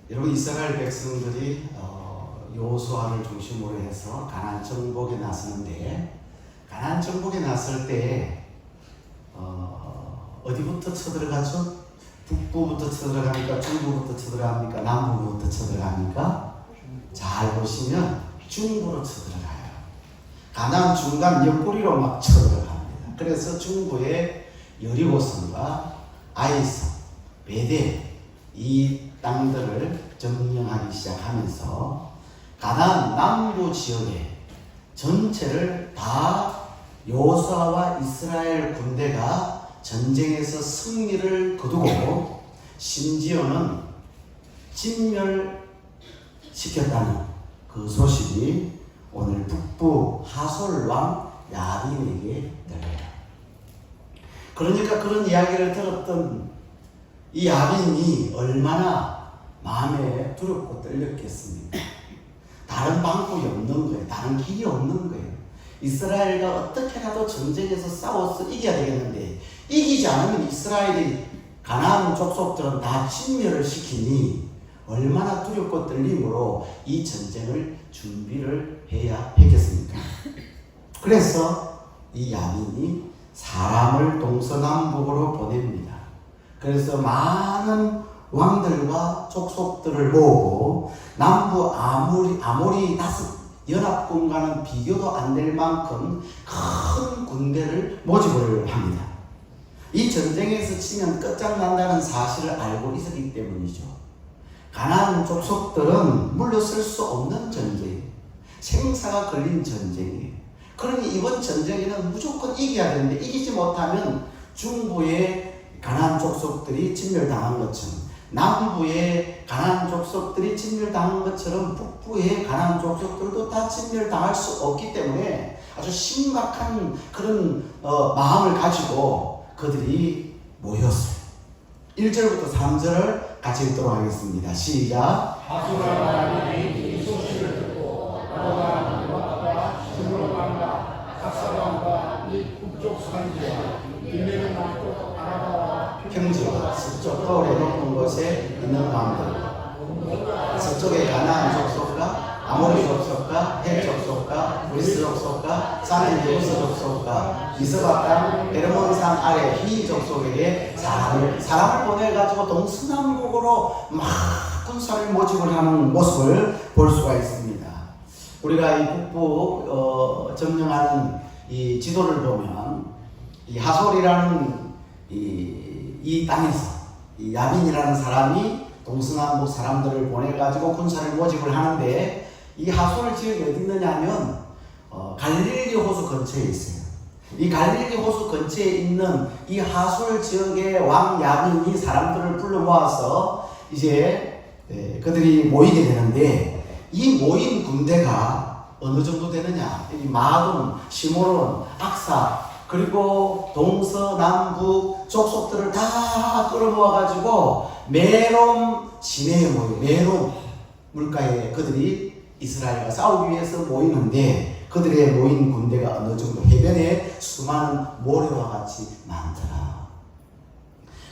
여러분, 이스라엘 백성들이 여호수아를 중심으로 해서 가나안 정복에 나서는데, 가나안 정복에 나설 때 어디부터 쳐들어가죠? 북부부터 쳐들어갑니까? 중부부터 쳐들어갑니까? 남부부터 쳐들어갑니까? 잘 보시면 중부로 쳐들어가요. 가나안 중간 옆구리로 막 쳐들어갑니다. 그래서 중부에 여리고성과 아이성, 베델 이 땅들을 점령하기 시작하면서 가나안 남부 지역의 전체를 다 여호수아와 이스라엘 군대가 전쟁에서 승리를 거두고 심지어는 진멸시켰다는 그 소식이 오늘 북부 하솔 왕 야빈에게 들려요. 그러니까 그런 이야기를 들었던 이 야빈이 얼마나 마음에 두렵고 떨렸겠습니까? 다른 방법이 없는 거예요. 다른 길이 없는 거예요. 이스라엘과 어떻게라도 전쟁에서 싸워서 이겨야 되겠는데, 이기지 않으면 이스라엘이 가나안 족속들은 다 진멸을 시키니 얼마나 두렵고 떨림으로 이 전쟁을 준비를 해야 했겠습니까? 그래서 이 야빈이 사람을 동서남북으로 보냅니다. 그래서 많은 왕들과 족속들을 모으고 남부 아모리 다섯 연합군과는 비교도 안 될 만큼 큰 군대를 모집을 합니다. 이 전쟁에서 치면 끝장난다는 사실을 알고 있었기 때문이죠. 가나안 족속들은 물러설 수 없는 전쟁이에요. 생사가 걸린 전쟁이에요. 그러니 이번 전쟁에는 무조건 이겨야 되는데, 이기지 못하면 중부의 가나안 족속들이 진멸당한 것처럼, 남부의 가나안 족속들이 진멸당한 것처럼 북부의 가나안 족속들도 다 진멸당할 수 없기 때문에 아주 심각한 그런 마음을 가지고 그들이 모였어요. 1절부터 3절을 같이 읽도록 하겠습니다. 시작. 하수가 이 소식을 듣고 나라가 스물왕과 각사왕과 이 북쪽 산지와 빌레는 남쪽 아라바와 평지와 서쪽 떠오르 높은 곳에 있는 왕들, 서쪽의 가나안 족속과 아모리 족속과 헷 족속과 브리스 족속과 사는 여호수 족속과 미스바 땅 헤르몬산 아래 히 족속에게 사람을 보내가지고 동서남북으로 막 군사를 모집을 하는 모습을 볼 수가 있습니다. 우리가 이 북부 점령하는 이 지도를 보면 이 하솔이라는 이 땅에서 이 야빈이라는 사람이 동서남북 사람들을 보내가지고 군사를 모집을 하는데, 이 하솔 지역이 어디 있느냐면 갈릴리 호수 근처에 있어요. 이 갈릴리 호수 근처에 있는 이 하솔 지역의 왕 야빈이 사람들을 불러 모아서 이제 그들이 모이게 되는데, 이 모인 군대가 어느 정도 되느냐? 이 마돈, 시므론, 악사, 그리고 동서남북 족속들을 다 끌어모아가지고 메롬 시내에 모여, 메롬 물가에 그들이 이스라엘과 싸우기 위해서 모이는데, 그들의 모인 군대가 어느 정도 해변에 수많은 모래와 같이 많더라.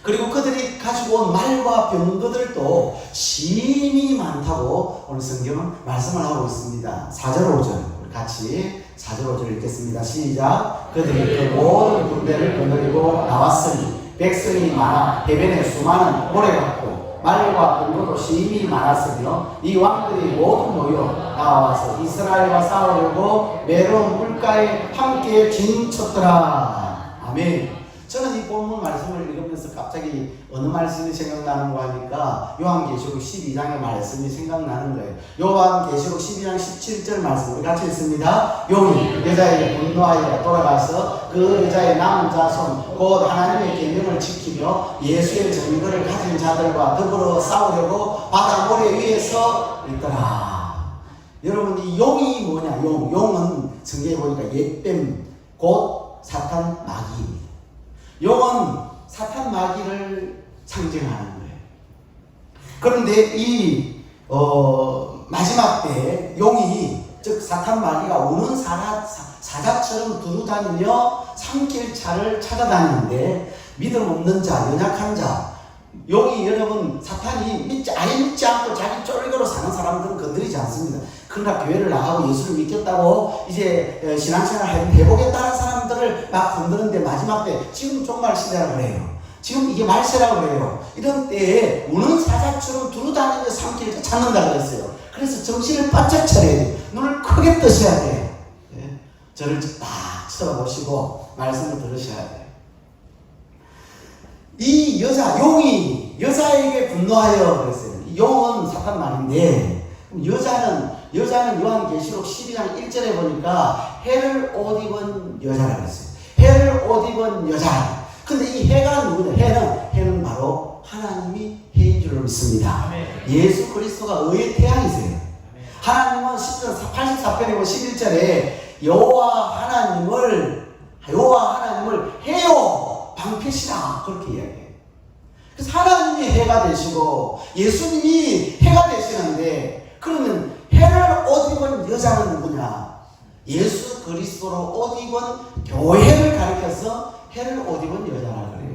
그리고 그들이 가지고 온 말과 병거들도 심히 많다고 오늘 성경은 말씀을 하고 있습니다. 4절 5절 우리 같이 4절 5절 읽겠습니다. 시작. 그들이 그 모든 군대를 거느리고 나왔으니 백성이 많아 해변에 수많은 모래 같고 말과 병거도 심히 많았으며 이 왕들이 모두 모여 나와서 이스라엘과 싸우려고 메론 물가에 함께 진쳤더라. 아멘. 저는 이 본문 말씀을 읽으면서 갑자기 어느 말씀이 생각나는 거 하니까 요한계시록 12장의 말씀이 생각나는 거예요. 요한계시록 12장 17절 말씀 우리 같이 읽습니다. 용이 여자에게 분노하여 돌아가서 그 여자의 남은 자손 곧 하나님의 계명을 지키며 예수의 증거를 가진 자들과 더불어 싸우려고 바다 모래 위에 서 있더라. 여러분, 이 용이 뭐냐? 용은 성경에 보니까 옛뱀 곧 사탄 마귀입니다. 용은 사탄 마귀를 상징하는 거예요. 그런데 이 마지막 때 용이, 즉 사탄 마귀가 우는 사자처럼 두루다니며 삼킬 차를 찾아다니는데, 믿음 없는 자, 연약한 자, 용이 여러분 사탄이 아예 믿지 않고 자기 쫄거로 사는 사람들은 건드리지 않습니다. 그러나 교회를 나가고 예수를 믿겠다고 이제 신앙생활을 해보겠다는 사람들을 막 건드는데 마지막 때 지금 종말 시대라고 그래요. 지금 이게 말세라고 그래요. 이런 때에 우는 사자처럼 두루다니며 삼키를 찾는다 그랬어요. 그래서 정신을 바짝 차려야 돼요. 눈을 크게 뜨셔야 돼요. 네? 저를 딱 쳐다보시고 말씀을 들으셔야 돼요. 이 용이 여자에게 분노하여 그랬어요. 용은 사탄 말인데 여자는 요한계시록 12장 1절에 보니까 해를 옷 입은 여자라고 했어요. 해를 옷 입은 여자. 근데 이 해가 누구냐? 해는 바로 하나님이 해인 줄로 믿습니다. 예수 그리스도가 의의 태양이세요. 하나님은 84편이고 11절에 여호와 하나님을 해요 방패시라 그렇게 이야기해요. 그래서 하나님이 해가 되시고 예수님이 해가 되시는데, 그러면 해를 옷 입은 여자는 누구냐? 예수 그리스도로 옷 입은 교회를 가리켜서 해를 옷 입은 여자라 그래요.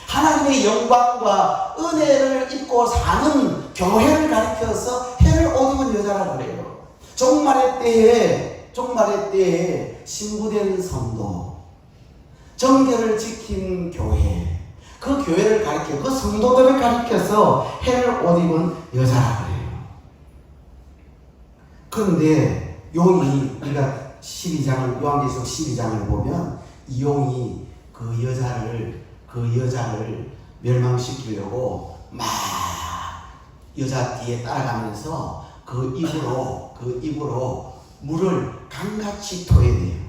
하나님의 영광과 은혜를 입고 사는 교회를 가리켜서 해를 옷 입은 여자라 그래요. 종말의 때에 신부된 성도, 정결을 지킨 교회, 그 교회를 가리켜, 그 성도들을 가리켜서 해를 옷 입은 여자라 그래요. 그런데 용이, 우리가 12장을, 요한계시록 12장을 보면 이 용이 그 여자를 멸망시키려고 막 여자 뒤에 따라가면서 그 입으로 물을 강같이 토해내요.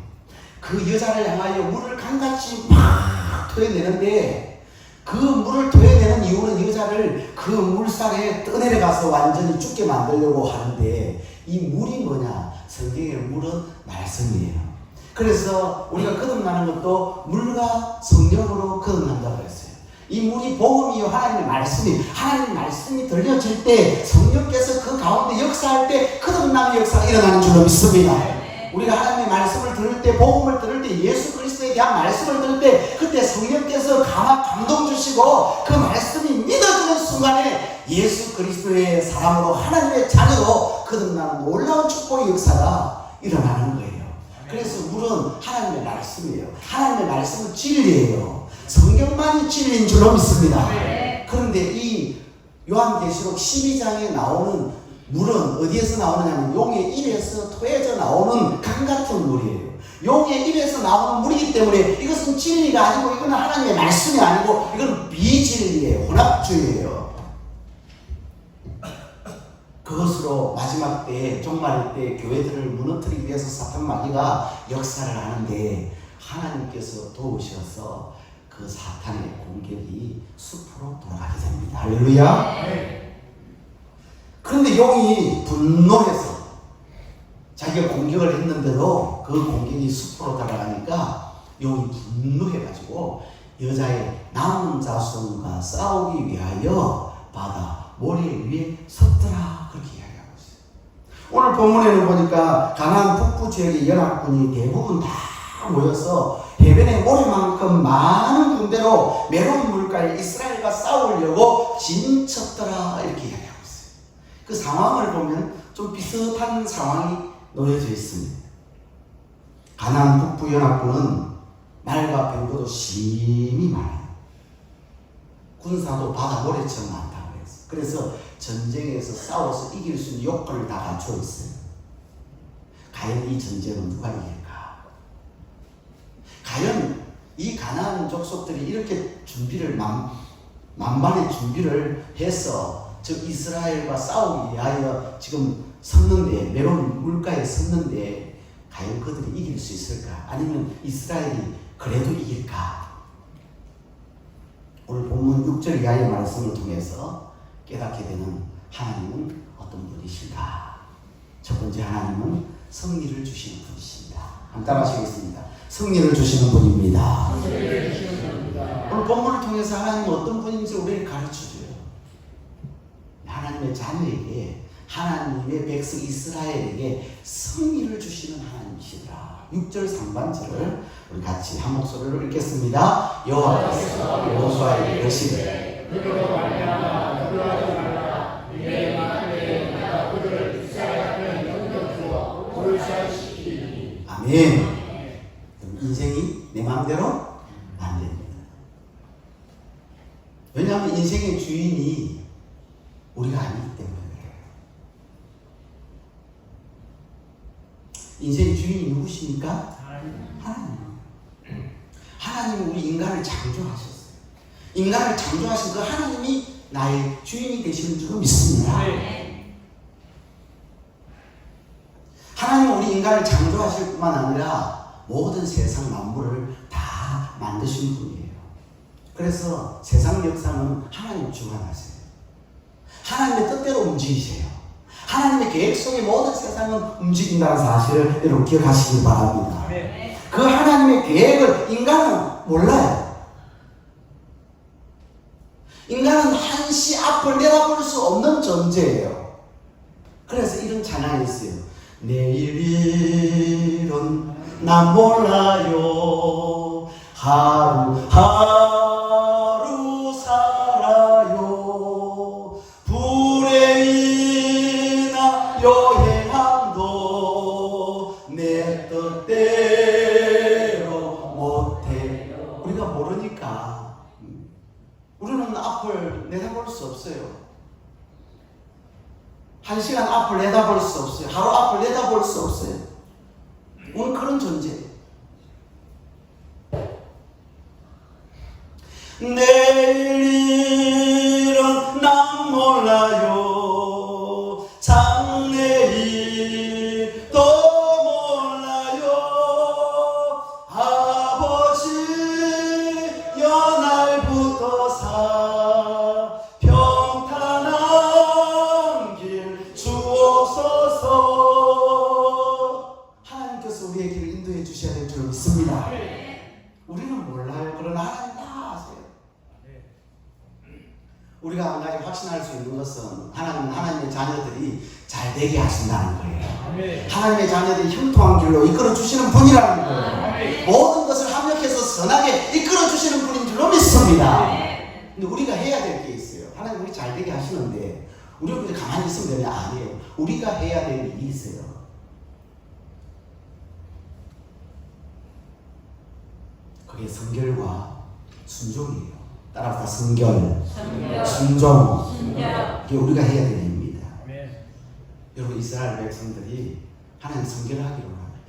그 여자를 향하여 물을 강같이 막 토해내는데, 그 물을 토해내는 이유는 여자를 그 물살에 떠내려가서 완전히 죽게 만들려고 하는데, 이 물이 뭐냐? 성경의 물은 말씀이에요. 그래서 우리가 거듭나는 것도 물과 성령으로 거듭난다고 했어요. 이 물이 복음이요, 하나님의 말씀이, 하나님의 말씀이 들려질 때 성령께서 그 가운데 역사할 때 거듭남의 역사가 일어나는 줄로 믿습니다. 우리가 하나님의 말씀을 들을 때, 복음을 들을 때, 예수 그리스도에 대한 말씀을 들을 때, 그때 성령께서 감동 주시고 그 말씀이 믿어지는 순간에 예수 그리스도의 사람으로, 하나님의 자녀로 거듭나는 놀라운 축복의 역사가 일어나는 거예요. 그래서 물은 하나님의 말씀이에요. 하나님의 말씀은 진리예요. 성경만이 진리인 줄로 믿습니다. 그런데 이 요한계시록 12장에 나오는 물은 어디에서 나오느냐면 용의 입에서 토해져 나오는 강 같은 물이에요. 용의 입에서 나오는 물이기 때문에 이것은 진리가 아니고, 이건 하나님의 말씀이 아니고, 이건 비진리예요. 혼합주의예요. 그것으로 마지막 때에, 종말 때 교회들을 무너뜨리기 위해서 사탄 마귀가 역사를 하는데, 하나님께서 도우셔서 그 사탄의 공격이 숲으로 돌아가게 됩니다. 할렐루야. 그런데 용이 분노해서 자기가 공격을 했는데도 그 공격이 숲으로 돌아가니까 용이 분노해가지고 여자의 남은 자손과 싸우기 위하여 바다 모래 위에 섰더라, 그렇게 이야기하고 있어요. 오늘 본문에는 보니까 가나안 북부 지역의 연합군이 대부분 다 모여서 해변의 모래만큼 많은 군대로 메론 물가에 이스라엘과 싸우려고 진쳤더라, 이렇게 이야기하고 있어요. 그 상황을 보면 좀 비슷한 상황이 놓여져 있습니다. 가나안 북부 연합군은 말과 병거도 심히 많아요. 군사도 바다 모래처럼 많다고 그랬어요. 그래서 전쟁에서 싸워서 이길 수 있는 요건을 다 갖추어 있어요. 과연 이 전쟁은 누가 이길까? 과연 이 가나안 족속들이 이렇게 준비를 만반의 준비를 해서 즉 이스라엘과 싸우기 위하여 지금 섰는데, 메론 물가에 섰는데 과연 그들이 이길 수 있을까? 아니면 이스라엘이 그래도 이길까? 오늘 본문 6절 이하의 말씀을 통해서 깨닫게 되는 하나님은 어떤 분이실까? 첫 번째, 하나님은 승리를 주시는 분이십니다. 한번 따라하시겠습니다. 승리를 주시는 분입니다. 오늘 본문을 통해서 하나님은 어떤 분인지 우리를 가르쳐줘요. 하나님의 자녀에게, 하나님의 백성 이스라엘에게 승리를 주시는 하나님이시더라. 6절 상반절을 우리 같이 한 목소리로 읽겠습니다. 여호와께서 여호수아에게 이르시되 그들로 말미암아 두려워하지 말라. 내 마음에 내가 그들을 이스라엘의 영접주와 불살시키리니. 아멘. 인생이 내 마음대로 안 됩니다. 왜냐하면 인생의 주인이 우리가 아니기 때문에 그래요. 인생의 주인이 누구십니까? 하나님. 하나님은 우리 인간을 창조하셨어요. 인간을 창조하신 그 하나님이 나의 주인이 되시는 줄로 믿습니다. 하나님은 우리 인간을 창조하실 뿐만 아니라 모든 세상 만물을 다 만드신 분이에요. 그래서 세상 역사는 하나님 주관하세요. 하나님의 뜻대로 움직이세요. 하나님의 계획 속에 모든 세상은 움직인다는 사실을 여러분 기억하시기 바랍니다. 그 하나님의 계획을 인간은 몰라요. 인간은 한시 앞을 내다볼 수 없는 존재예요. 그래서 이런 찬양이 있어요. 내일 일은 난 몰라요. 하루하루 살아요. 불행이나 여행함도 내 뜻대로 못해. 우리가 모르니까 우리는 앞을 내다볼 수 없어요. 한 시간 앞을 내다볼 수 없어요. 하루 앞을 내다볼 수 없어요. 우리는 그런 존재예요. 내일은 난 몰라요. 장래일도 몰라요. 아버지 연날부터 사 평탄한 길 주옵소서. 하나님께서 우리의 길을 인도해 주셔야 될 줄 믿습니다. 우리는 몰라요. 그러나 하나님 다 아세요. 우리가 한 가지 확신할 수 있는 것은 하나님의 자녀들이 잘 되게 하신다는 거예요. 하나님의 자녀들이 형통한 길로 이끌어 주시는 분이라는 거예요. 모든 것을 합력해서 선하게 이끌어 주시는 분인 줄로 믿습니다. 근데 우리가 해야 될 게 있어요. 하나님 우리 잘 되게 하시는데 우리가 그냥 가만히 있으면 되냐? 아니에요. 우리가 해야 될 일이 있어요. 그게 성결과 순종이에요. 따라서 성결, 순종, 이게 우리가 해야 될 일입니다. 여러분 이스라엘 백성들이 하나님 성결하기로 합니다.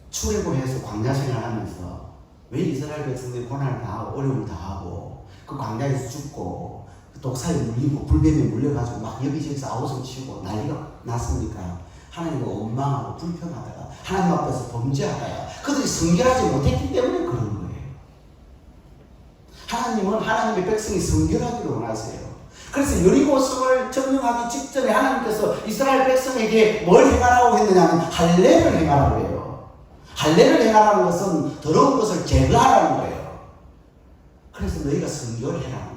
출애굽해서 광야 생활하면서 왜 이스라엘 백성들이 고난을 당하고 어려움을 당하고 그 광야에서 죽고 그 독사에 물리고 불뱀에 물려가지고 막 여기저기서 아우성 치고 난리가 났습니까? 하나님을 원망하고 불평하다가 하나님 앞에서 범죄하다가 그들이 성결하지 못했기 때문에 그런 거예요. 하나님은 하나님의 백성이 성결하기를 원하세요. 그래서 여리고 성을 점령하기 직전에 하나님께서 이스라엘 백성에게 뭘 행하라고 했느냐면 할례를 행하라고 해요. 할례를 행하라는 것은 더러운 것을 제거하라는 거예요. 그래서 너희가 성결해라는 거예요.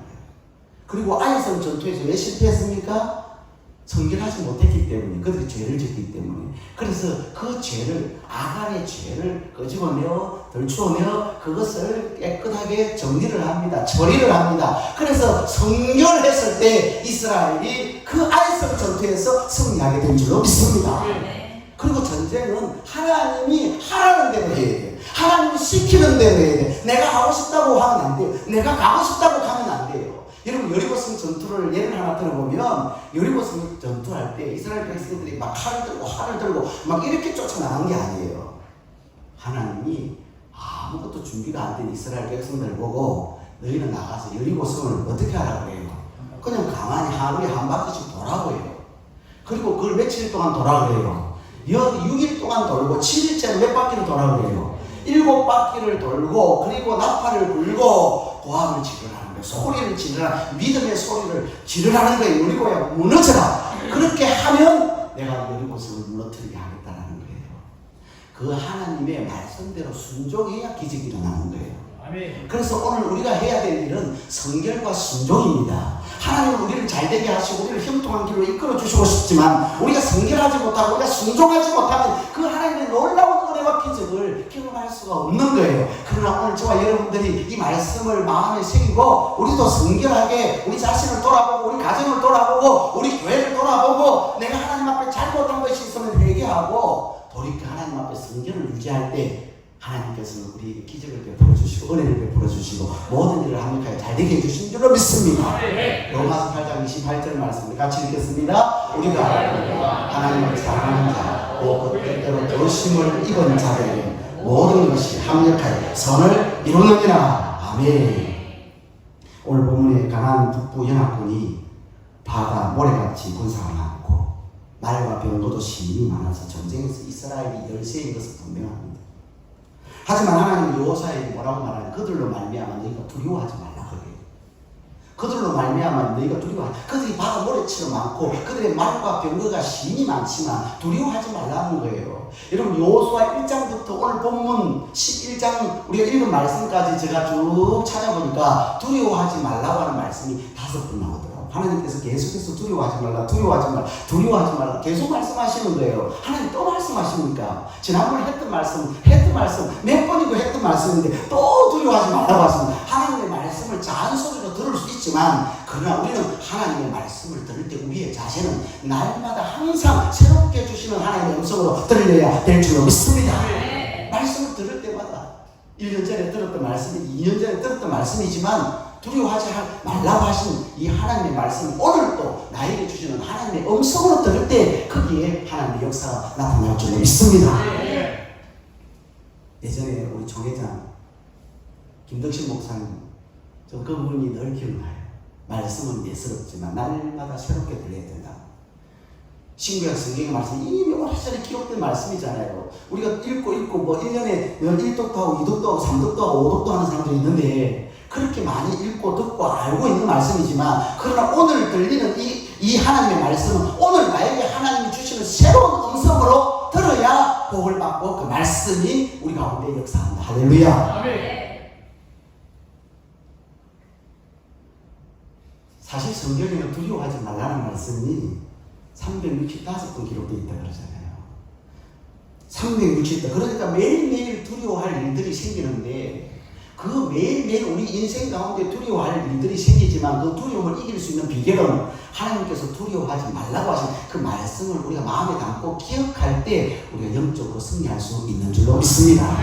그리고 아이성 전투에서 왜 실패했습니까? 성결하지 못했기 때문에, 그들이 죄를 짓기 때문에. 그래서 그 죄를, 아간의 죄를 끄집어내어 덜추어내어 그것을 깨끗하게 정리를 합니다. 처리를 합니다. 그래서 성결했을 때 이스라엘이 그 아이성 전투에서 승리하게 된 줄로 믿습니다. 그리고 전쟁은 하나님이 하라는 대로 해야 돼요. 하나님이 시키는 대로 해야 돼요. 내가 하고 싶다고 하면 안 돼요. 내가 가고 싶다고 하면 안 돼요. 여러분 여리고성 전투를 예를 하나 들어보면 여리고성 전투할 때 이스라엘 백성들이 막 칼을 들고 막 이렇게 쫓아나간 게 아니에요. 하나님이 아무것도 준비가 안 된 이스라엘 백성들을 보고 너희는 나가서 여리고성을 어떻게 하라고 해요? 그냥 가만히 하루에 한 바퀴씩 돌라고 해요. 그리고 그걸 며칠 동안 돌라고 해요. 6일 동안 돌고 7일째는 몇 바퀴를 돌라고 해요. 7바퀴를 돌고 그리고 나팔을 불고 고함을 지르라는 거예요. 소리를 지르라. 믿음의 소리를 지르라는 거예요. 여리고야 무너져라. 그렇게 하면 내가 여리고성을 무너뜨리게 하겠다는 거예요. 그 하나님의 말씀대로 순종해야 기적이 일어나는 거예요. 아멘. 그래서 오늘 우리가 해야 될 일은 성결과 순종입니다. 하나님은 우리를 잘되게 하시고 우리를 형통한 길로 이끌어 주시고 싶지만 우리가 성결하지 못하고 우리가 순종하지 못하면 그 하나님의 놀라운 은혜와 기적을 경험할 수가 없는 거예요. 그러나 오늘 저와 여러분들이 이 말씀을 마음에 새기고 우리도 성결하게 우리 자신을 돌아보고 우리 가정을 돌아보고 우리 교회를 돌아보고 내가 하나님 앞에 잘못한 것이 있으면 회개하고 돌이켜 하나님 앞에 성결을 유지할 때 하나님께서는 우리에게 기적을 베풀어 주시고 은혜를 베풀어 주시고 모든 일을 합력하여 잘 되게 해주신 줄로 믿습니다. 로마서 8장 28절 말씀을 같이 읽겠습니다. 우리가 하나님을 사랑하는 자, 또 그 때때로 도심을 입은 자들에게 모든 것이 합력하여 선을 이루느니라. 아멘. 오늘 본문에 가나안 북부 연합군이 바다 모래같이 군사가 많고 말과 병거도 심히 많아서 전쟁에서 이스라엘이 열세인 것은 분명합니다. 하지만 하나님은 여호수아에게 뭐라고 말하냐? 그들로 말미암아 너희가 두려워하지 말라 그래요. 그들로 말미암아 너희가 두려워하지. 그들이 바다 모래치로 많고 그들의 말과 병거가 심히 많지만 두려워하지 말라는 거예요. 여러분 여호수아 1장부터 오늘 본문 11장 우리가 읽은 말씀까지 제가 쭉 찾아보니까 두려워하지 말라고 하는 말씀이 5번 나오더라고요. 하나님께서 계속해서 두려워하지 말라, 두려워하지 말라, 두려워하지 말라 계속 말씀하시는 거예요. 하나님 또 말씀하십니까? 지난번에 했던 말씀 몇 번이고 했던 말씀인데 또 두려워하지 말라고 하십니다. 하나님의 말씀을 잔소리로 들을 수 있지만 그러나 우리는 하나님의 말씀을 들을 때 우리의 자세는 날마다 항상 새롭게 주시는 하나님의 음성으로 들려야 될 줄로 믿습니다. 말씀을 들을 때마다 1년 전에 들었던 말씀이 2년 전에 들었던 말씀이지만 두려워하지 말라고 하신 이 하나님의 말씀 오늘도 나에게 주시는 하나님의 음성으로 들을 때 거기에 하나님의 역사가 나타날 줄로 믿습니다. 예전에 우리 총회장 김덕신 목사님 저 그분이 늘 기억나요. 말씀은 예스럽지만 날마다 새롭게 들려야 된다. 신구약 성경의 말씀이 이미 오래전에 기록된 말씀이잖아요. 우리가 읽고 뭐 1년에 1독도 하고 2독도 하고 3독도 하고 5독도 하는 사람들이 있는데 그렇게 많이 읽고 듣고 알고 있는 말씀이지만 그러나 오늘 들리는 이 하나님의 말씀은 오늘 나에게 하나님이 주시는 새로운 음성으로 들어야 복을 받고 그 말씀이 우리 가운데 역사한다. 할렐루야. 아멘. 사실 성경에는 두려워하지 말라는 말씀이 365번 기록되어 있다 그러잖아요. 360번. 그러니까 매일매일 두려워할 일들이 생기는데 그 매일매일 우리 인생 가운데 두려워할 일들이 생기지만 그 두려움을 이길 수 있는 비결은 하나님께서 두려워하지 말라고 하신 그 말씀을 우리가 마음에 담고 기억할 때 우리가 영적으로 승리할 수 있는 줄로 믿습니다.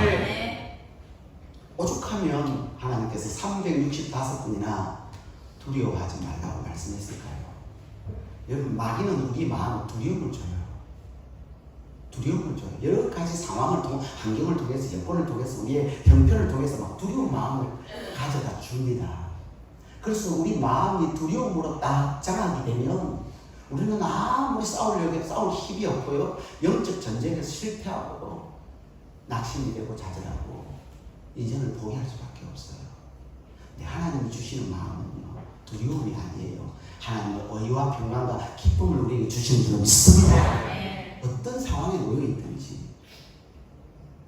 오죽하면 하나님께서 365번이나 두려워하지 말라고 말씀했을까요? 여러분 마귀는 우리 마음에 두려움을 줘요. 두려움을 줘요. 여러 가지 상황을 통해 환경을 통해서 여건을 통해서 우리의 형편을 통해서 막 두려운 마음을 가져다 줍니다. 그래서 우리 마음이 두려움으로 딱 장악이 되면 우리는 아무리 싸울 힘이 없고요. 영적 전쟁에서 실패하고 낙심이 되고 좌절하고 이제는 포기할 수밖에 없어요. 근데 하나님이 주시는 마음은요. 두려움이 아니에요. 하나님의 의와 평안과 기쁨을 우리에게 주시는 줄 믿습니다. 어떤 상황에 놓여 있든지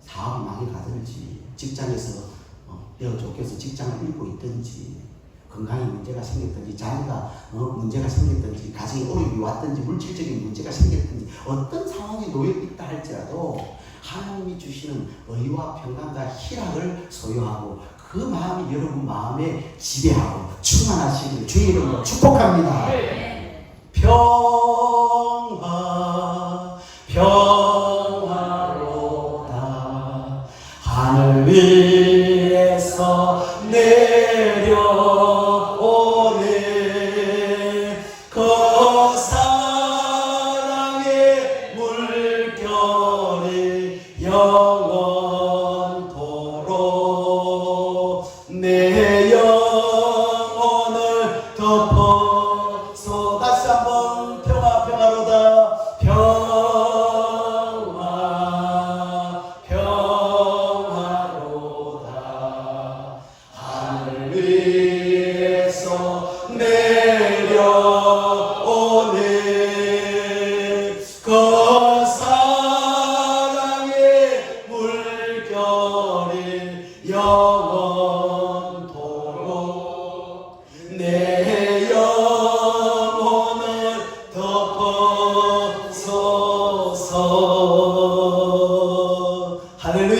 사업이 망해 가든지 직장에서 내어 쫓겨서 직장을 잃고 있든지 건강에 문제가 생겼든지 자녀가 문제가 생겼든지 가정에 어려움이 왔든지 물질적인 문제가 생겼든지 어떤 상황에 놓여 있다 할지라도 하나님이 주시는 의와 평안과 희락을 소유하고 그 마음이 여러분 마음에 지배하고 충만하시기를 주의 이름으로 축복합니다. 평화로다 하늘 위에서 내려오네 그 사랑의 물결이 영원토록 내 영혼을 덮어서 다시 한번 평화로다 평화로다 하늘 위에서 내려오네 그 사랑의 물결이 영원토록 내 영혼을 덮어서서 할렐루야.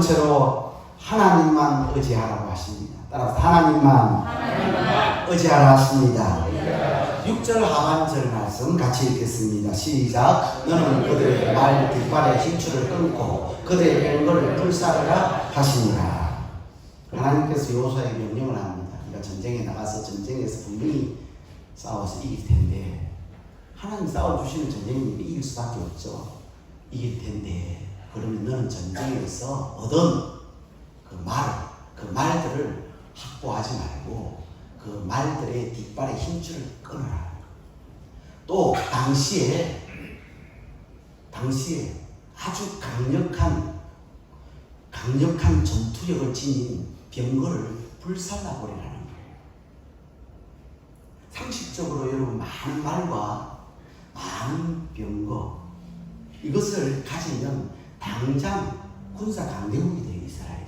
번째로 하나님만 의지하라고 하십니다. 따라서 하나님만 의지하라 하십니다. 6절 하반절 말씀 같이 읽겠습니다. 시작. 너는 그들의 말 뒷발의 힘줄을 끊고 그들의 병거를 불사르라 하시니라. 하나님께서 여호수아에게 명령을 합니다. 그러니까 전쟁에 나가서 전쟁에서 분명히 싸워서 이길 텐데, 하나님 싸워주시는 전쟁이니까 이길 수밖에 없죠. 이길 텐데 그러면 너는 전쟁에서 얻은 그 말들을 확보하지 말고 그 말들의 뒷발의 힘줄을 끊어라. 또 당시에 아주 강력한 전투력을 지닌 병거를 불살라 버리라는 거예요. 상식적으로 여러분, 많은 말과 많은 병거, 이것을 가지면 당장 군사 강대국이 돼요. 이스라엘이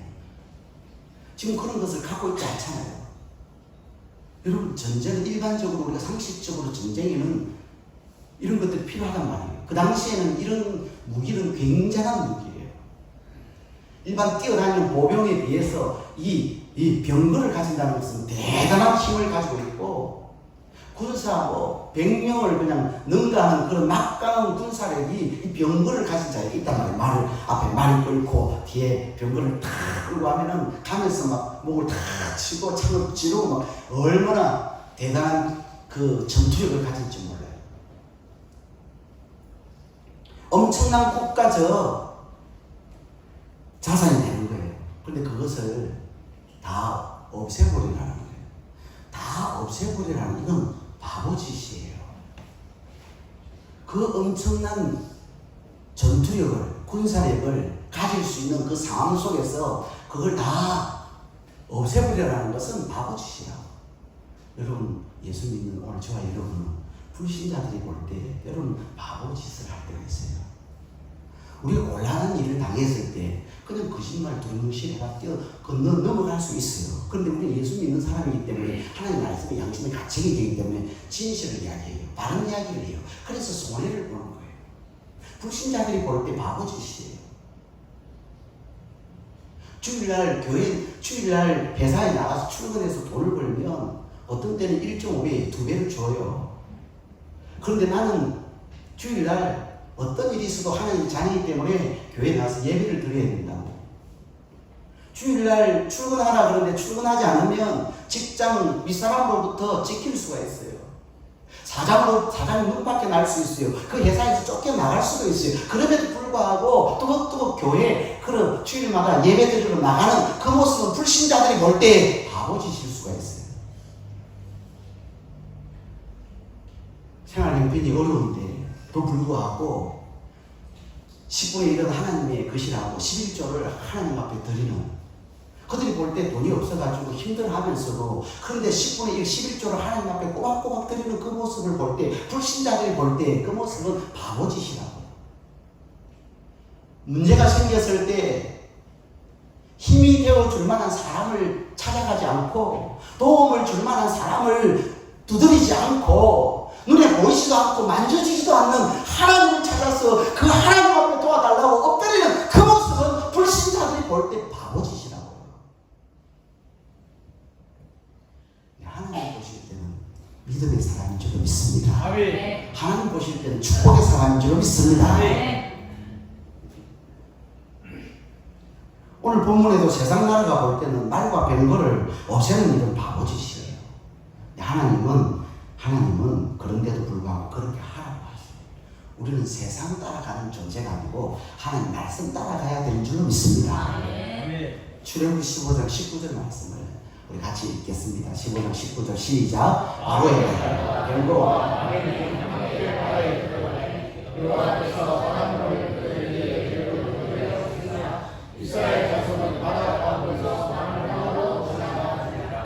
지금 그런 것을 갖고 있지 않잖아요. 여러분, 전쟁은 일반적으로 우리가 상식적으로 전쟁에는 이런 것들이 필요하단 말이에요. 그 당시에는 이런 무기는 굉장한 무기예요. 일반 뛰어다니는 보병에 비해서 이 병거를 가진다는 것은 대단한 힘을 가지고 있고, 군사 100명을 그냥 능가하는 그런 막강한 군사력이 이 병거를 가진 자에 있단 말이에요. 말을 앞에 말이 끌고 뒤에 병거를 탁 끌고 하면은 가면서 막 목을 탁 치고 창을 찌르고 막 얼마나 대단한 그 전투력을 가질지 몰라요. 엄청난 국가적 자산이 되는 거예요. 그런데 그것을 다 없애버리라는 거예요. 다 없애버리라는, 이건 바보짓이에요. 그 엄청난 전투력을, 군사력을 가질 수 있는 그 상황 속에서 그걸 다 없애버리라는 것은 바보짓이라고. 여러분, 예수 믿는 오늘 저와 여러분은 불신자들이 볼 때 여러분 바보짓을 할 때가 있어요. 우리가 곤란한 일을 당했을 때 그냥 거짓말 두루뭉실해가 넘어갈 수 있어요. 그런데 우리는 예수 믿는 사람이기 때문에 하나님 말씀의 양심의 가책이 되기 때문에 진실을 이야기해요. 바른 이야기를 해요. 그래서 손해를 보는 거예요. 불신자들이 볼 때 바보짓이에요. 주일날 회사에 나가서 출근해서 돈을 벌면 어떤 때는 1.5배, 2배를 줘요. 그런데 나는 주일날 어떤 일이 있어도 하나님 자녀이기 때문에 교회에 나와서 예배를 드려야 된다고. 주일날 출근하라 그러는데 출근하지 않으면 직장 윗사람으로부터 찍힐 수가 있어요. 사장 눈밖에 날 수 있어요. 그 회사에서 쫓겨나갈 수도 있어요. 그럼에도 불구하고 또 교회 그런 주일마다 예배 드리러 나가는 그 모습은 불신자들이 볼 때 바보짓일 수가 있어요. 생활 형편이 어려운데 또 불구하고 10분의 1은 하나님의 것이라고 11조를 하나님 앞에 드리는, 그들이 볼 때 돈이 없어가지고 힘들어하면서도 그런데 10분의 1, 11조를 하나님 앞에 꼬박꼬박 드리는 그 모습을 볼 때, 불신자들이 볼 때 그 모습은 바보짓이라고. 문제가 생겼을 때 힘이 되어줄 만한 사람을 찾아가지 않고 도움을 줄 만한 사람을 두드리지 않고 눈에 보이지도 않고 만져지지도 않는 하나님을 찾아서 그 하나님 앞에 도와달라고 엎드리는 그 모습은 불신자들이 볼 때 바보짓이라고. 하나님 보실 때는 믿음의 사람인 줄 믿습니다. 하나님 보실 때는 축복의 사람인 줄 믿습니다. 오늘 본문에도 세상 나라가 볼 때는 말과 병거를 없애는 일은 바보짓이에요. 하나님은 그런데도 불구하고 그렇게 하라고 하세요. 우리는 세상 따라가는 존재가 아니고 하나님 말씀 따라가야 되는 줄로 믿습니다. 출애굽기 15장 19절 말씀을 우리 같이 읽겠습니다. 15장 19절 시작. 바로의 병거와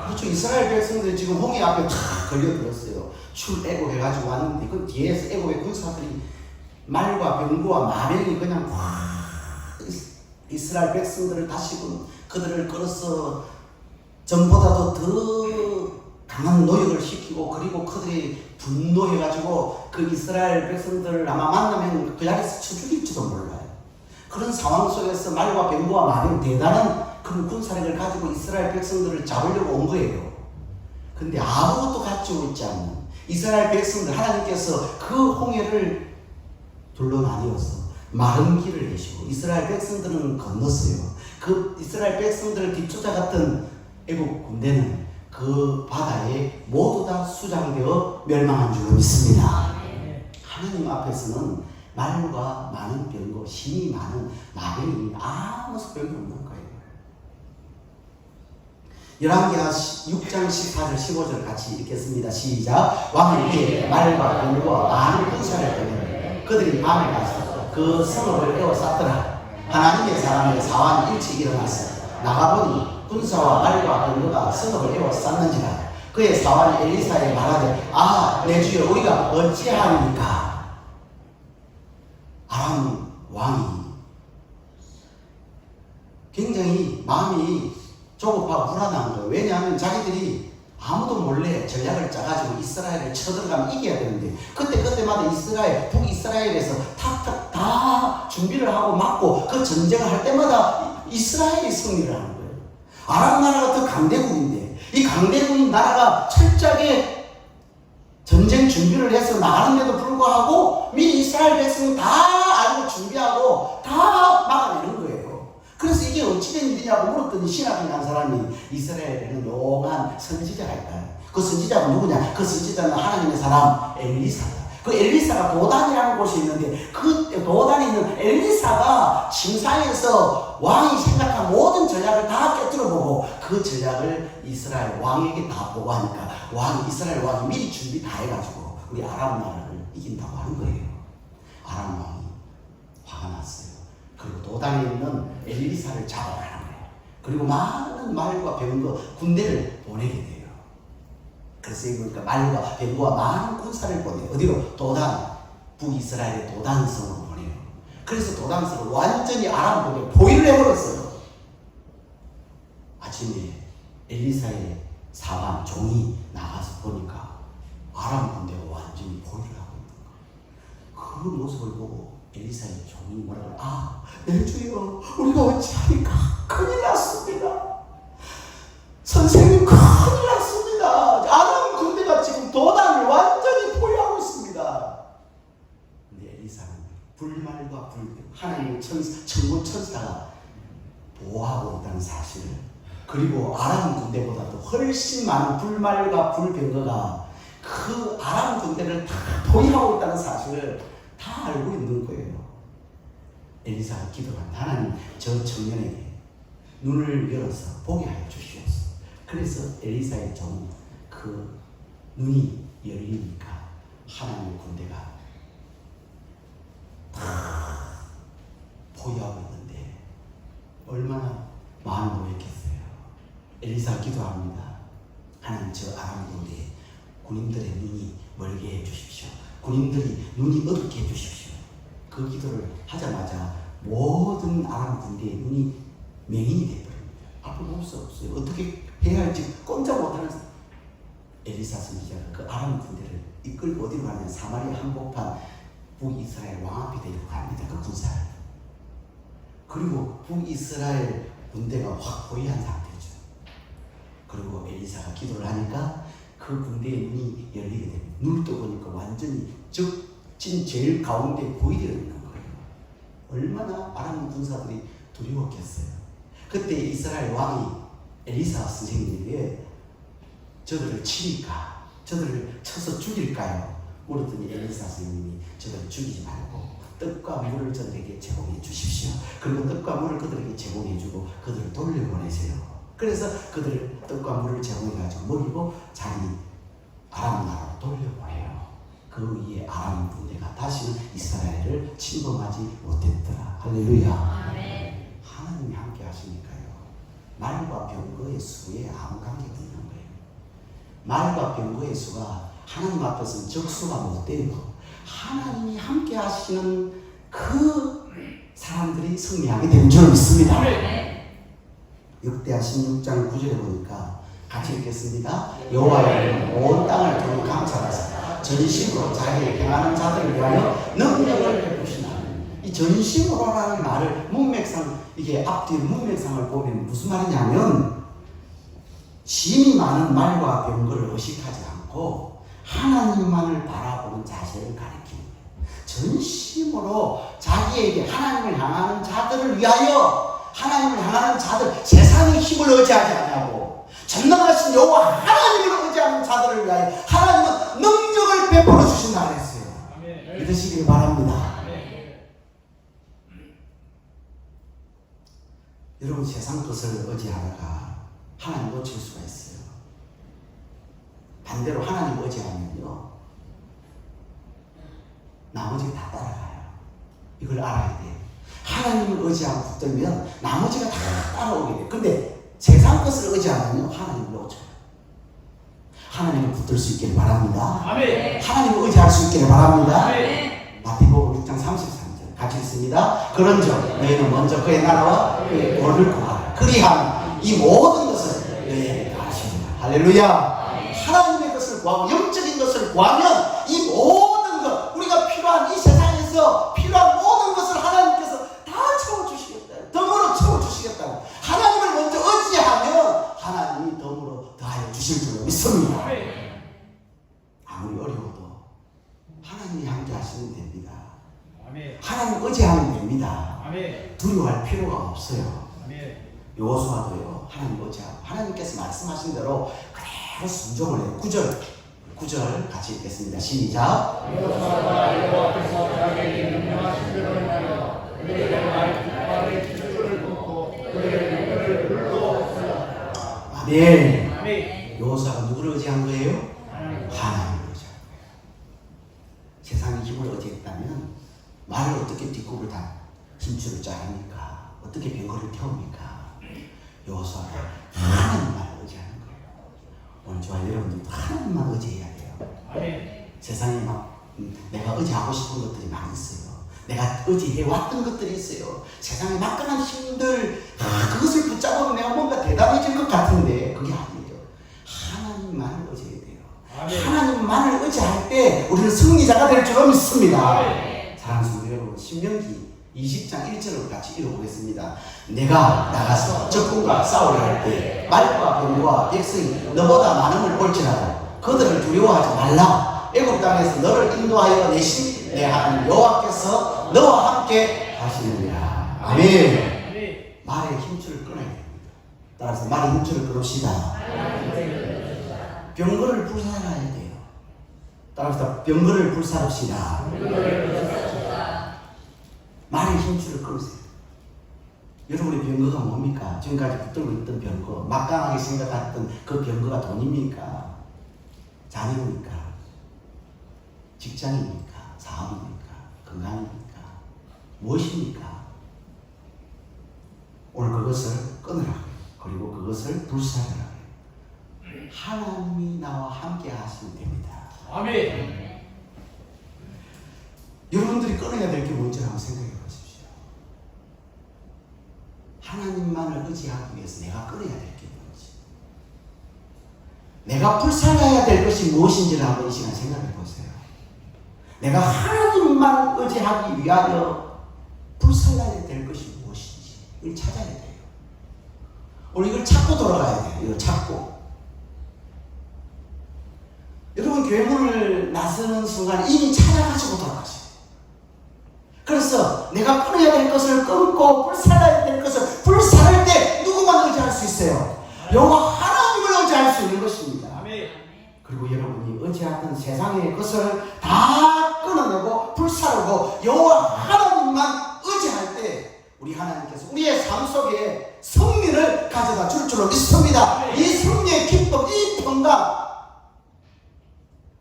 그렇죠. 이스라엘 백성들이 지금 홍해 앞에 탁 걸려들었어요. 출애굽해가지고 왔는데 그 뒤에서 애굽의 군사들이 말과 병거와 마병이 그냥 이스라엘 백성들을 다시금 그들을 끌어서 전보다도 더 강한 노역을 시키고, 그리고 그들이 분노해가지고 그 이스라엘 백성들을 아마 만나면 그 자리에서 쳐 죽일지도 몰라요. 그런 상황 속에서 말과 병거와 많은 대단한 그런 군사력을 가지고 이스라엘 백성들을 잡으려고 온 거예요. 근데 아무것도 가지고 있지 않는 이스라엘 백성들, 하나님께서 그 홍해를 둘로 나뉘어서 마른 길을 내시고 이스라엘 백성들은 건넜어요. 그 이스라엘 백성들을 뒤쫓아갔던 애국 군대는 그 바다에 모두 다 수장되어 멸망한 줄로 믿습니다. 하나님 앞에서는 말과 많은 병거, 힘이 많은 마병이 아무 소용이 없는 거예요. 열왕기하 6장 14절 15절 같이 읽겠습니다. 시작. 왕은 이에 말과 병거와 많은 군사를 보내 그들이 밤에 가서 그 성읍을 에워쌌더라. 하나님의 사람의 사환 일찍 일어났어. 나가보니 군사와 말과 병거가 성읍을 에워쌌는지라. 그의 사환이 엘리사에 말하되 내 주여 우리가 어찌하리까. 아람 왕이 굉장히 마음이 조급하고 불안한 거예요. 왜냐하면 자기들이 아무도 몰래 전략을 짜가지고 이스라엘을 쳐들어가면 이겨야 되는데 그때마다 북이스라엘에서 탁탁 다 준비를 하고 막고 그 전쟁을 할 때마다 이스라엘이 승리를 하는 거예요. 아람 나라가 더 강대국인데 이 강대국 나라가 철저하게 전쟁 준비를 해서 나가는데도 불구하고 미리 이스라엘 백성은 다 알고 준비하고 다 막아내는 거예요. 그래서 이게 어찌된 일이냐고 물었더니 신학인 한 사람이 이스라엘에는 용한 선지자가 있다. 그 선지자가 누구냐? 그 선지자는 하나님의 사람 엘리사다. 그 엘리사가 도단이라는 곳이 있는데 그 도단에 있는 엘리사가 침상에서 왕이 생각한 모든 전략을 다 깨뜨려보고 그 전략을 이스라엘 왕에게 다 보고하니까 이스라엘 왕이 미리 준비 다 해가지고 우리 아람 나라를 이긴다고 하는 거예요. 아람 왕이 화가 났어요. 그리고 도단에 있는 엘리사를 잡아가는 거예요. 그리고 많은 말과 병거 군대를 보내게 돼요. 그래서 여기 보니까 말과 병거와 많은 군사를 보내요. 어디로? 도단, 북이스라엘의 도단성으로 보내요. 그래서 도단성을 완전히 아람 군대에 포위를 해버렸어요. 아침에 엘리사의 사관 종이 나가서 보니까 아람 군대가 완전히 포위를 하고 있는 거예요. 그 모습을 보고 엘리사의 종이 뭐라고 내 주여 우리가 어찌하니까 큰일 났습니다. 선생님 큰일 났습니다. 아람 군대가 지금 도단을 완전히 포위하고 있습니다. 근데 엘리사는 불말과 불병 하나님의 천군 천사가 보호하고 있다는 사실을 그리고 아람 군대보다도 훨씬 많은 불말과 불병거가 그 아람 군대를 다 포위하고 있다는 사실을 다 알고 있는 거예요. 엘리사가 기도합니다. 하나님 저 청년에게 눈을 열어서 보게 하여 주시옵소서. 그래서 엘리사의 종 그 눈이 열리니까 하나님의 군대가 다 포위하고 있는데 얼마나 마음이 놓였겠어요. 엘리사가 기도합니다. 하나님 저 아람 군대 군인들의 눈이 멀게 해주십시오. 군인들이 눈이 어둡게 해주십시오. 그 기도를 하자마자 모든 아람 군대의 눈이 맹인이 되어버립니다. 앞을 볼 수 없어요. 어떻게 해야 할지 꼼짝 못하는 엘리사 선지자가 그 아람 군대를 이끌고 어디로 가냐면 사마리아 한복판 북이스라엘 왕 앞에 데리고 갑니다. 그 군사를. 그리고 북이스라엘 군대가 확 포위한 상태죠. 그리고 엘리사가 기도를 하니까 그 군대의 눈이 열리게 됩니다. 눈을 떠보니까 완전히 적진 제일 가운데 포위되어 있는 거예요. 얼마나 아람 군사들이 두려웠겠어요. 그때 이스라엘 왕이 엘리사 선생님에게 저들을 치니까 저들을 쳐서 죽일까요? 물었더니 엘리사 선생님이 저들을 죽이지 말고 떡과 물을 저들에게 제공해 주십시오. 그리고 떡과 물을 그들에게 제공해 주고 그들을 돌려보내세요. 그래서 그들을 떡과 물을 제공해 가지고 먹이고 자기 아람 나라로 돌려보내요. 그 위에 아람 군대가 다시는 이스라엘을 침범하지 못했더라. 할렐루야. 하나님이 함께 하시니까요. 말과 병거의 수에 아무 관계가 없는 거예요. 말과 병거의 수가 하나님 앞에서는 적수가 못 돼요. 하나님이 함께 하시는 그 사람들이 승리하게 되는 줄 믿습니다. 역대하 16장 9절에 보니까 같이 읽겠습니다. 여호와여 온 땅을 두루 감찰하사 전심으로 자기를 행하는 자들을 위하여 능력을 베푸시나니 이 전심으로라는 말을 문맥상 이게 앞뒤 문맥상을 보면 무슨 말이냐면 심이 많은 말과 병거를 의식하지 않고 하나님만을 바라보는 자세를 가리키는 거예요. 전심으로 자기에게 하나님을 향하는 자들을 위하여 하나님을 향하는 자들 세상의 힘을 의지하지 않냐고 전능하신 여호와 하나님을 의지하는 자들을 위하여 하나님은 능력을 베풀어 주신다 그랬어요. 믿으시길 바랍니다. 여러분 세상 것을 의지하다가 하나님 놓칠 수가 있어요. 반대로 하나님 의지하면요 나머지가 다 따라가요. 이걸 알아야 돼요. 하나님을 의지하고 붙들면 나머지가 다 따라오게 돼요. 근데 세상 것을 의지하면요 하나님을 놓쳐요. 하나님을 붙들 수 있기를 바랍니다. 아멘. 하나님을 의지할 수 있기를 바랍니다. 아멘. 마태복음 6장 33절 같이 읽습니다. 그런즉 너희는 먼저 그의 나라와 그의 의를 구하라. 그리하면 이 모든 것을 너희에게 더하시리라. 할렐루야. 하나님의 것을 구하고 영적인 것을 구하면 이 모든 것 우리가 필요한 이 세상에서 필요한 모든 것을 하나님께서 다 채워주시겠다. 덤으로 채워주시겠다고. 하나님을 먼저 의지하면 하나님이 덤으로 더하여 주실 줄 믿습니다. 아무리 어려워도 하나님이 함께 하시면 됩니다. 하나님 의지하면 됩니다. 두려워할 필요가 없어요. 여호수아도요 하나님 의지하고 하나님께서 말씀하신 대로 그대로 순종을 해요. 9절 같이 읽겠습니다. 시작. 여호수아가 여호와께서 자기에게 명령하신 대로 행하여 그들의 말에 기초를 붓고 그들의 눈을 불러옵소서. 아멘. 여호수아가 누구를 의지한 거예요? 하나님을 의지한 거예요. 세상의 힘을 의지했다면 말을 어떻게 뒷굽을 다 힘줄을 짜합니까? 어떻게 병거를 태웁니까? 여호수아가 하나님만 의지하는 거예요. 오늘 저와 여러분들도 하나님만 의지해야 돼요. 세상에 막 내가 의지하고 싶은 것들이 많이 있어요. 내가 의지해왔던 것들이 있어요. 세상에 막강한 힘들 그것을 붙잡으면 내가 뭔가 대단해질 것 같은데 그게 아니에요. 하나님만을 의지해야 돼요. 하나님만을 의지할 때 우리는 승리자가 될 줄로 믿습니다. 사랑하는 성도 여러분, 신명기 20장 1절을 같이 읽어보겠습니다. 내가 나가서 적군과 싸우려 할 때 말과 병과 백성이 너보다 많음을 볼지라도 그들을 두려워하지 말라. 애굽 땅에서 너를 인도하여 내신 내 하나님 여호와께서 너와 함께 하시느니라. 아멘. 말의 힘줄을 끊어야 됩니다. 따라서 말의 힘줄을 끊읍시다. 병거를 불살라야 돼요. 따라서 병거를 불사릅시다. 말의 힘줄을 끊으세요. 여러분의 병거가 뭡니까? 지금까지 붙들고 있던 병거, 막강하게 생각했던 그 병거가 돈입니까? 자녀입니까? 직장입니까? 사업입니까? 건강입니까? 무엇입니까? 오늘 그것을 끊으라고요. 그리고 그것을 불사르라고요. 하나님이 나와 함께 하시면 됩니다. 아멘. 여러분들이 끊어야 될 게 뭔지라고 생각해 보십시오. 하나님만을 의지하기 위해서 내가 끊어야 될 게 뭔지, 내가 불살라야 될 것이 무엇인지를 한번 이 시간 생각해 보세요. 내가 하나님만 의지하기 위하여 불살라야 될 것이 무엇인지 이걸 찾아야 돼요. 우리 이걸 찾고 돌아가야 돼요. 이걸 찾고. 여러분 교회 문을 나서는 순간 이미 찾아가지고 돌아가셔요. 그래서 내가 끊어야 될 것을 끊고 불살라야 될 것을 불살을 때 누구만 의지할 수 있어요? 여호와 하나님을 의지할 수 있는 것입니다. 그리고 여러분이 의지하던 세상의 것을 다 끊어내고 불사르고 여호와 하나님만 의지할 때 우리 하나님께서 우리의 삶 속에 승리를 가져다 줄 줄로 믿습니다. 이 승리의 기쁨, 이 평강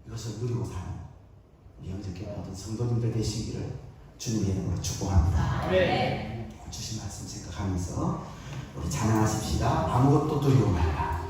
이것을 누리고 사는 우리 영적인 모든 성도님들 되시기를 주님의 이름으로 축복합니다. 주신 말씀 생각하면서 우리 찬양하십시다. 아무것도 두려워 말라.